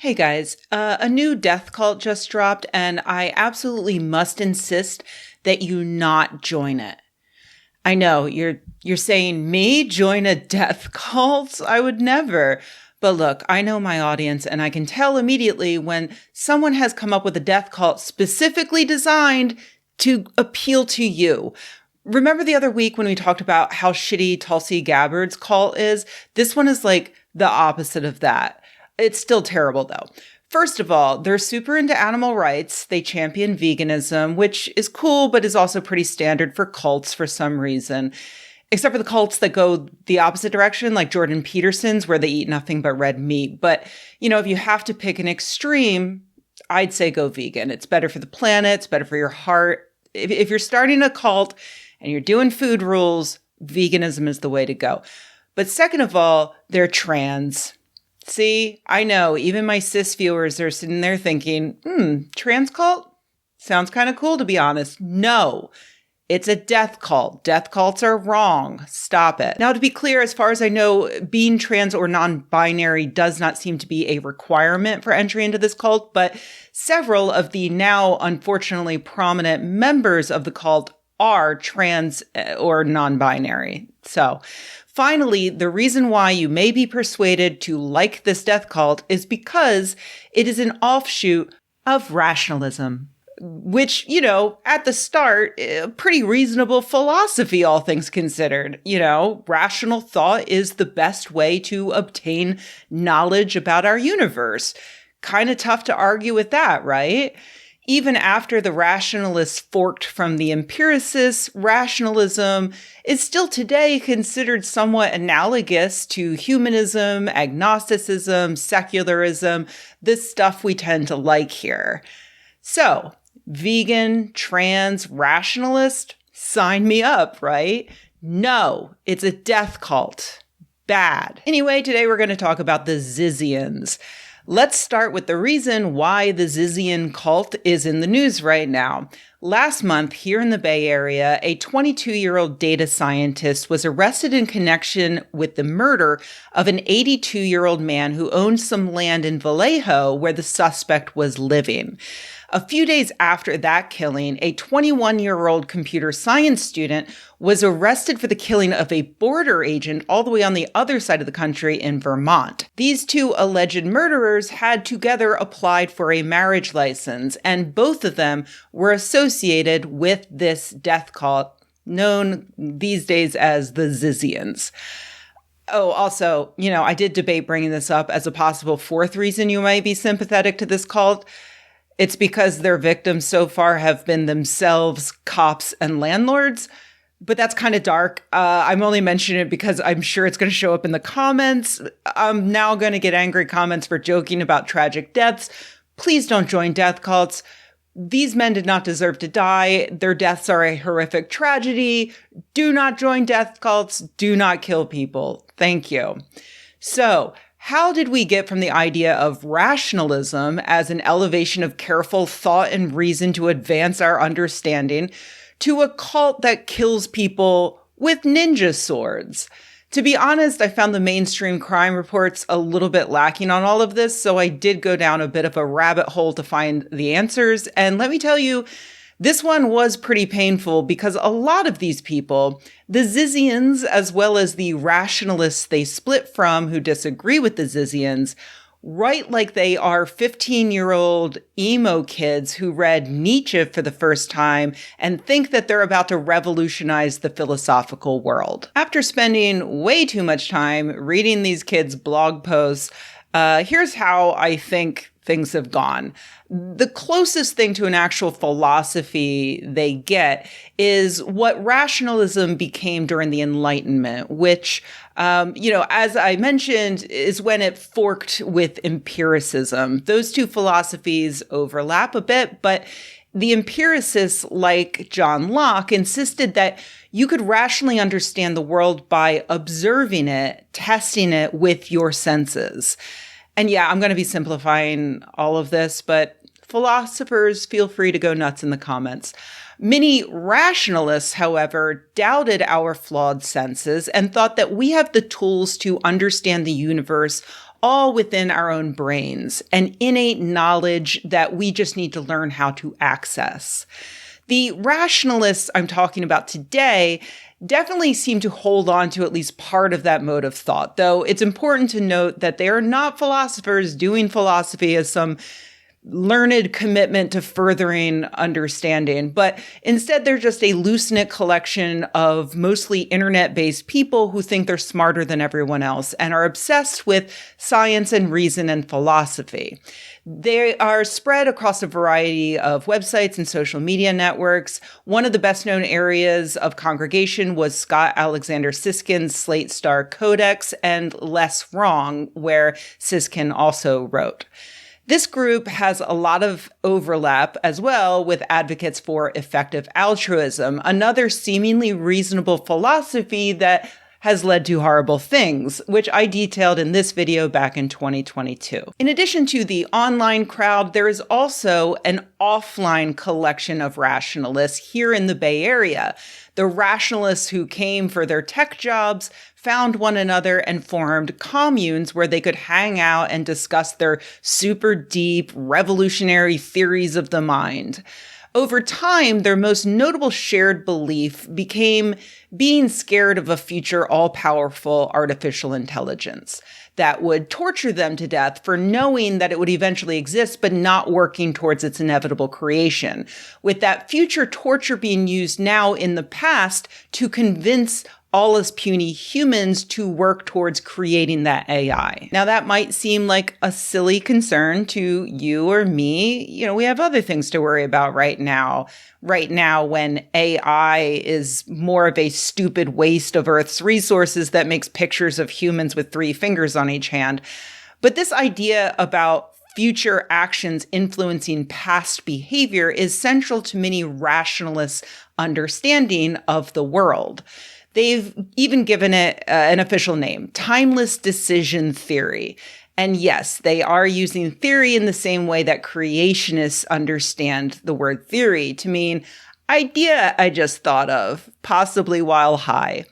Hey guys, a new death cult just dropped, and I absolutely must insist that you not join it. I know you're saying me join a death cult? I would never. But look, I know my audience, and I can tell immediately when someone has come up with a death cult specifically designed to appeal to you. Remember the other week when we talked about how shitty Tulsi Gabbard's cult is? This one is like the opposite of that. It's still terrible, though. First of all, they're super into animal rights. They champion veganism, which is cool, but is also pretty standard for cults for some reason. Except for the cults that go the opposite direction, like Jordan Peterson's, where they eat nothing but red meat. But, if you have to pick an extreme, I'd say go vegan. It's better for the planet. It's better for your heart. If you're starting a cult and you're doing food rules, veganism is the way to go. But second of all, they're trans. See, I know, even my cis viewers are sitting there thinking, trans cult? Sounds kind of cool, to be honest. No, it's a death cult. Death cults are wrong. Stop it. Now, to be clear, as far as I know, being trans or non-binary does not seem to be a requirement for entry into this cult, but several of the now unfortunately prominent members of the cult are trans or non-binary. So, finally, the reason why you may be persuaded to like this death cult is because it is an offshoot of rationalism, which, at the start, a pretty reasonable philosophy, all things considered. Rational thought is the best way to obtain knowledge about our universe. Kind of tough to argue with that, right? Even after the rationalists forked from the empiricists, rationalism is still today considered somewhat analogous to humanism, agnosticism, secularism, the stuff we tend to like here. So, vegan, trans, rationalist, sign me up, right? No, it's a death cult. Bad. Anyway, today we're going to talk about the Zizians. Let's start with the reason why the Zizian cult is in the news right now. Last month, here in the Bay Area, a 22-year-old data scientist was arrested in connection with the murder of an 82-year-old man who owned some land in Vallejo where the suspect was living. A few days after that killing, a 21-year-old computer science student was arrested for the killing of a border agent all the way on the other side of the country in Vermont. These two alleged murderers had together applied for a marriage license, and both of them were associated with this death cult known these days as the Zizians. Oh, also, I did debate bringing this up as a possible fourth reason you might be sympathetic to this cult. It's because their victims so far have been themselves cops and landlords, but that's kind of dark. I'm only mentioning it because I'm sure it's going to show up in the comments. I'm now going to get angry comments for joking about tragic deaths. Please don't join death cults. These men did not deserve to die. Their deaths are a horrific tragedy. Do not join death cults. Do not kill people. Thank you. So, how did we get from the idea of rationalism as an elevation of careful thought and reason to advance our understanding to a cult that kills people with ninja swords? To be honest, I found the mainstream crime reports a little bit lacking on all of this, so I did go down a bit of a rabbit hole to find the answers. And let me tell you, this one was pretty painful because a lot of these people, the Zizians as well as the rationalists they split from who disagree with the Zizians, write like they are 15-year-old emo kids who read Nietzsche for the first time and think that they're about to revolutionize the philosophical world. After spending way too much time reading these kids' blog posts, here's how I think things have gone. The closest thing to an actual philosophy they get is what rationalism became during the Enlightenment, which, as I mentioned, is when it forked with empiricism. Those two philosophies overlap a bit, but the empiricists, like John Locke, insisted that you could rationally understand the world by observing it, testing it with your senses. And yeah, I'm going to be simplifying all of this, but philosophers, feel free to go nuts in the comments. Many rationalists, however, doubted our flawed senses and thought that we have the tools to understand the universe all within our own brains, an innate knowledge that we just need to learn how to access. The rationalists I'm talking about today definitely seem to hold on to at least part of that mode of thought, though it's important to note that they are not philosophers doing philosophy as some learned commitment to furthering understanding, but instead they're just a loose-knit collection of mostly internet-based people who think they're smarter than everyone else and are obsessed with science and reason and philosophy. They are spread across a variety of websites and social media networks. One of the best-known areas of congregation was Scott Alexander Siskin's Slate Star Codex and Less Wrong, where Siskin also wrote. This group has a lot of overlap as well with advocates for effective altruism, another seemingly reasonable philosophy that has led to horrible things, which I detailed in this video back in 2022. In addition to the online crowd, there is also an offline collection of rationalists here in the Bay Area. The rationalists who came for their tech jobs found one another and formed communes where they could hang out and discuss their super deep, revolutionary theories of the mind. Over time, their most notable shared belief became being scared of a future all-powerful artificial intelligence that would torture them to death for knowing that it would eventually exist, but not working towards its inevitable creation, with that future torture being used now in the past to convince all us puny humans to work towards creating that AI. Now, that might seem like a silly concern to you or me. You know, we have other things to worry about right now. Right now, when AI is more of a stupid waste of Earth's resources that makes pictures of humans with 3 fingers on each hand. But this idea about future actions influencing past behavior is central to many rationalists' understanding of the world. They've even given it an official name, timeless decision theory. And yes, they are using theory in the same way that creationists understand the word theory to mean idea I just thought of, possibly while high.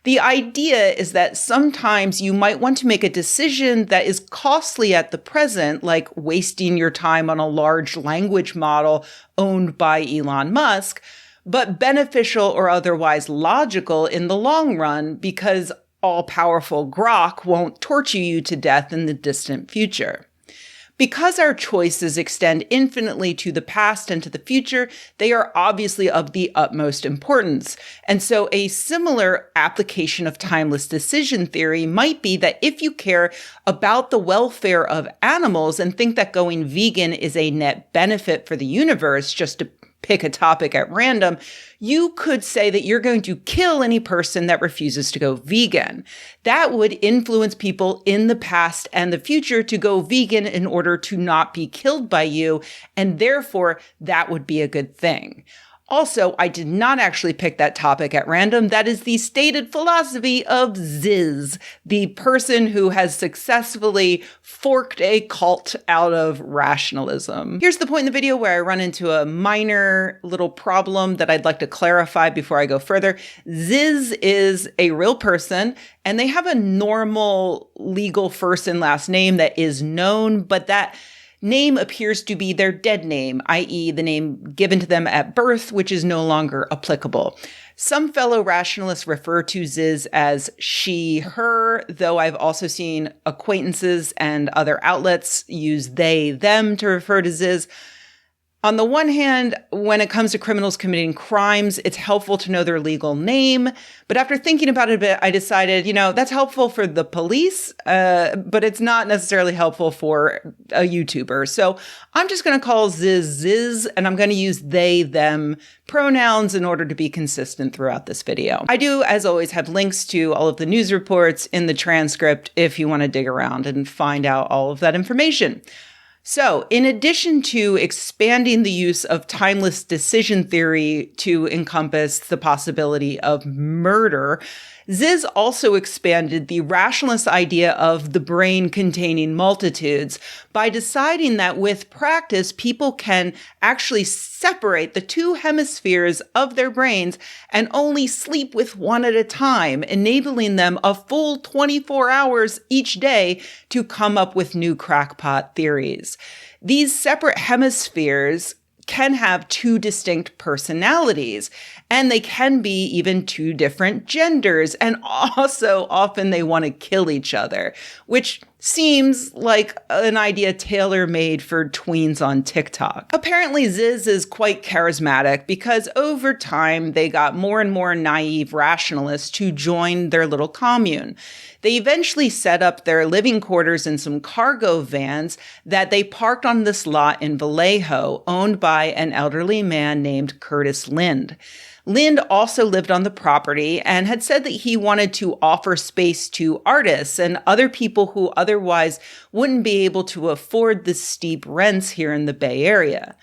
The idea is that sometimes you might want to make a decision that is costly at the present, like wasting your time on a large language model owned by Elon Musk, but beneficial or otherwise logical in the long run because all-powerful grok won't torture you to death in the distant future. Because our choices extend infinitely to the past and to the future, they are obviously of the utmost importance. And so a similar application of timeless decision theory might be that if you care about the welfare of animals and think that going vegan is a net benefit for the universe, just to pick a topic at random, you could say that you're going to kill any person that refuses to go vegan. That would influence people in the past and the future to go vegan in order to not be killed by you, and therefore that would be a good thing. Also, I did not actually pick that topic at random. That is the stated philosophy of Ziz, the person who has successfully forked a cult out of rationalism. Here's the point in the video where I run into a minor little problem that I'd like to clarify before I go further. Ziz is a real person, and they have a normal legal first and last name that is known, but that name appears to be their dead name, i.e. the name given to them at birth, which is no longer applicable. Some fellow rationalists refer to Ziz as she, her, though I've also seen acquaintances and other outlets use they, them to refer to Ziz. On the one hand, when it comes to criminals committing crimes, it's helpful to know their legal name. But after thinking about it a bit, I decided, that's helpful for the police, but it's not necessarily helpful for a YouTuber. So I'm just going to call Ziz, and I'm going to use they, them pronouns in order to be consistent throughout this video. I do, as always, have links to all of the news reports in the transcript if you want to dig around and find out all of that information. So, in addition to expanding the use of timeless decision theory to encompass the possibility of murder, Ziz also expanded the rationalist idea of the brain containing multitudes by deciding that with practice, people can actually separate the two hemispheres of their brains and only sleep with one at a time, enabling them a full 24 hours each day to come up with new crackpot theories. These separate hemispheres can have two distinct personalities, and they can be even two different genders, and also often they want to kill each other, which seems like an idea tailor-made for tweens on TikTok. Apparently, Ziz is quite charismatic because over time, they got more and more naive rationalists to join their little commune. They eventually set up their living quarters in some cargo vans that they parked on this lot in Vallejo, owned by an elderly man named Curtis Lind. Lind also lived on the property and had said that he wanted to offer space to artists and other people who otherwise wouldn't be able to afford the steep rents here in the Bay Area.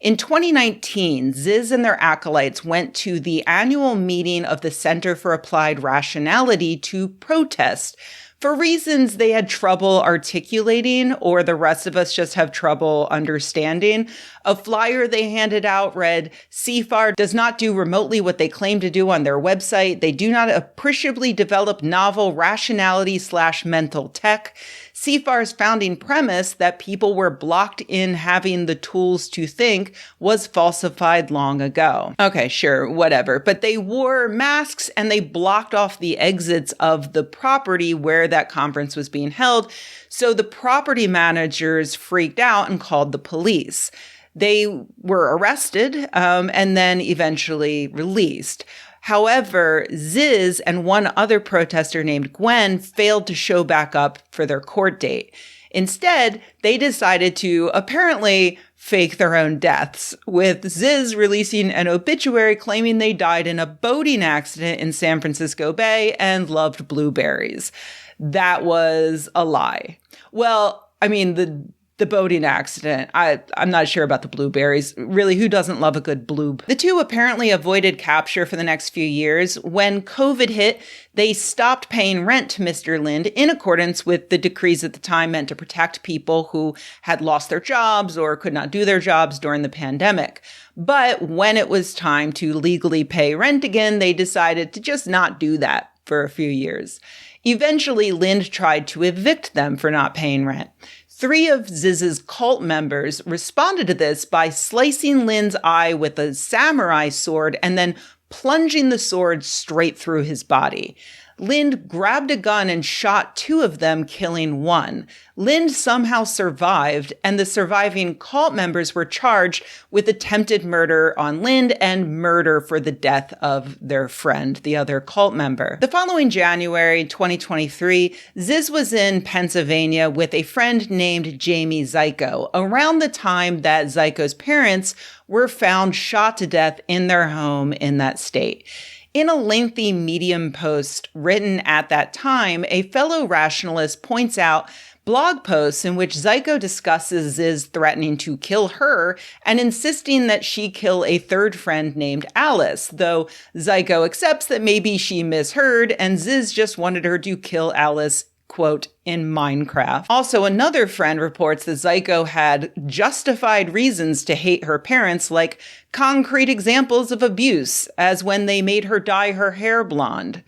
In 2019, Ziz and their acolytes went to the annual meeting of the Center for Applied Rationality to protest for reasons they had trouble articulating, or the rest of us just have trouble understanding. A flyer they handed out read, "CFAR does not do remotely what they claim to do on their website. They do not appreciably develop novel rationality/mental tech. CFAR's founding premise that people were blocked in having the tools to think was falsified long ago." Okay, sure, whatever. But they wore masks and they blocked off the exits of the property where that conference was being held. So the property managers freaked out and called the police. They were arrested and then eventually released. However, Ziz and one other protester named Gwen failed to show back up for their court date. Instead, they decided to apparently fake their own deaths, with Ziz releasing an obituary claiming they died in a boating accident in San Francisco Bay and loved blueberries. That was a lie. Well, I mean, the boating accident, I'm not sure about the blueberries. Really, who doesn't love a good bloob? The two apparently avoided capture for the next few years. When COVID hit, they stopped paying rent to Mr. Lind in accordance with the decrees at the time meant to protect people who had lost their jobs or could not do their jobs during the pandemic. But when it was time to legally pay rent again, they decided to just not do that for a few years. Eventually, Lind tried to evict them for not paying rent. 3 of Ziz's cult members responded to this by slicing Lind's eye with a samurai sword and then plunging the sword straight through his body. Lind grabbed a gun and shot 2 of them, killing 1. Lind somehow survived, and the surviving cult members were charged with attempted murder on Lind and murder for the death of their friend, the other cult member. The following January 2023, Ziz was in Pennsylvania with a friend named Jamie Zyko, around the time that Zyko's parents were found shot to death in their home in that state. In a lengthy Medium post written at that time, a fellow rationalist points out blog posts in which Zyko discusses Ziz threatening to kill her and insisting that she kill a third friend named Alice, though Zyko accepts that maybe she misheard and Ziz just wanted her to kill Alice, quote, in Minecraft. Also, another friend reports that Zyko had justified reasons to hate her parents, like concrete examples of abuse, as when they made her dye her hair blonde.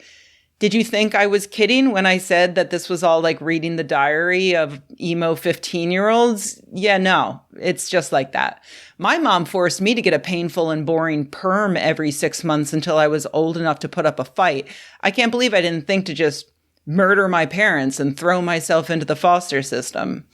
Did you think I was kidding when I said that this was all like reading the diary of emo 15-year-olds? Yeah, no, it's just like that. My mom forced me to get a painful and boring perm every 6 months until I was old enough to put up a fight. I can't believe I didn't think to just murder my parents and throw myself into the foster system.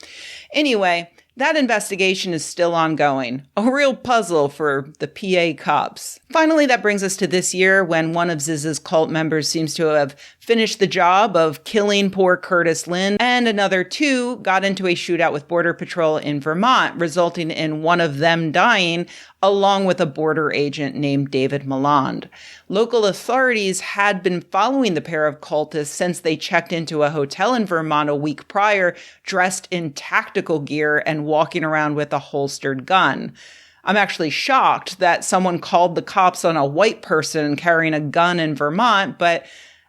Anyway, that investigation is still ongoing. A real puzzle for the PA cops. Finally, that brings us to this year when one of Ziz's cult members seems to have finished the job of killing poor Curtis Lind, and another 2 got into a shootout with Border Patrol in Vermont, resulting in one of them dying, along with a border agent named David Malond. Local authorities had been following the pair of cultists since they checked into a hotel in Vermont a week prior, dressed in tactical gear and walking around with a holstered gun. I'm actually shocked that someone called the cops on a white person carrying a gun in Vermont, but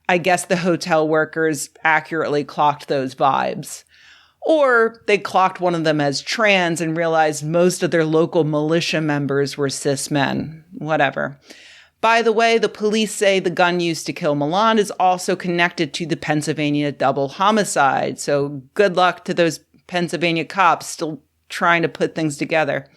I guess the hotel workers accurately clocked those vibes. Or they clocked one of them as trans and realized most of their local militia members were cis men. Whatever. By the way, the police say the gun used to kill Milan is also connected to the Pennsylvania double homicide. So good luck to those Pennsylvania cops still trying to put things together.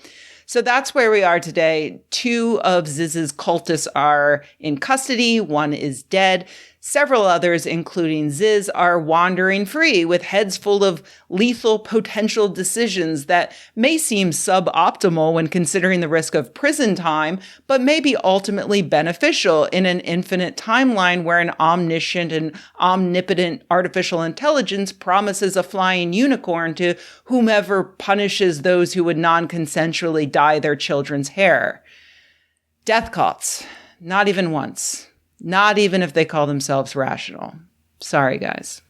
So that's where we are today. 2 of Ziz's cultists are in custody. 1 is dead. Several others, including Ziz, are wandering free with heads full of lethal potential decisions that may seem suboptimal when considering the risk of prison time, but may be ultimately beneficial in an infinite timeline where an omniscient and omnipotent artificial intelligence promises a flying unicorn to whomever punishes those who would non-consensually dye their children's hair. Death cults. Not even once. Not even if they call themselves rational. Sorry, guys.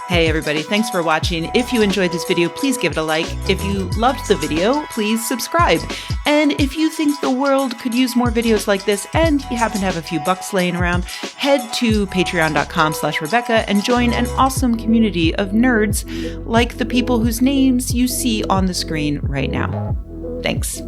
Hey everybody, thanks for watching. If you enjoyed this video, please give it a like. If you loved the video, please subscribe. And if you think the world could use more videos like this and you happen to have a few bucks laying around, head to patreon.com/Rebecca and join an awesome community of nerds like the people whose names you see on the screen right now. Thanks.